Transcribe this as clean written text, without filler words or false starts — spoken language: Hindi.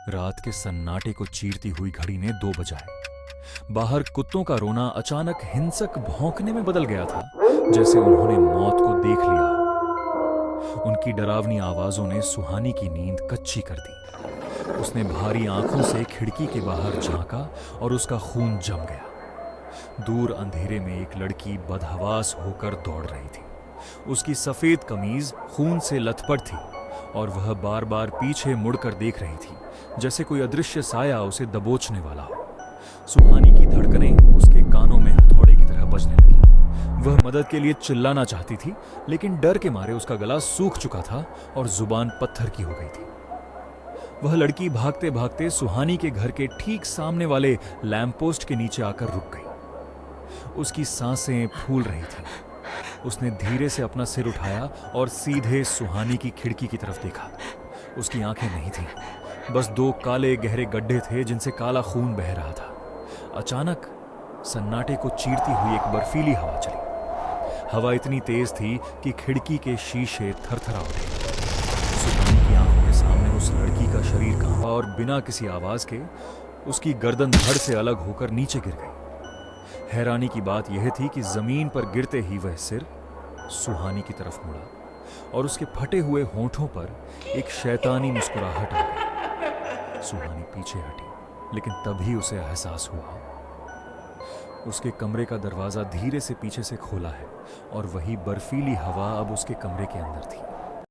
रात के सन्नाटे को चीरती हुई घड़ी ने 2 बजाए। बाहर कुत्तों का रोना अचानक हिंसक भौंकने में बदल गया था, जैसे उन्होंने मौत को देख लिया हो। उनकी डरावनी आवाजों ने सुहानी की नींद कच्ची कर दी। उसने भारी आंखों से खिड़की के बाहर झांका और उसका खून जम गया। दूर अंधेरे में एक लड़की बदहवास होकर दौड़ रही थी। उसकी सफेद कमीज खून से लथपथ थी और वह बार बार पीछे मुड़कर देख रही थी, जैसे कोई अदृश्य साया उसे दबोचने वाला हो। सुहानी की धड़कनें उसके कानों में हथौड़े की तरह बजने लगी। वह मदद के लिए चिल्लाना चाहती थी, लेकिन डर के मारे उसका गला सूख चुका था और जुबान पत्थर की हो गई थी। वह लड़की भागते भागते सुहानी के घर के ठीक सामने वाले लैंपपोस्ट के नीचे आकर रुक गई। उसकी सांसें फूल रही थीं। उसने धीरे से अपना सिर उठाया और सीधे सुहानी की खिड़की की तरफ देखा। उसकी आंखें नहीं थीं, बस 2 काले गहरे गड्ढे थे जिनसे काला खून बह रहा था। अचानक सन्नाटे को चीरती हुई एक बर्फीली हवा चली। हवा इतनी तेज थी कि खिड़की के शीशे थरथरा उठे। सुहानी की आंखों के सामने उस लड़की का शरीर कांपा और बिना किसी आवाज के उसकी गर्दन धड़ से अलग होकर नीचे गिर गई। हैरानी की बात यह थी कि जमीन पर गिरते ही वह सिर सुहानी की तरफ मुड़ा और उसके फटे हुए होंठों पर एक शैतानी मुस्कुराहट आ गई। सुहानी पीछे हटी, लेकिन तभी उसे एहसास हुआ उसके कमरे का दरवाजा धीरे से पीछे से खोला है और वही बर्फीली हवा अब उसके कमरे के अंदर थी।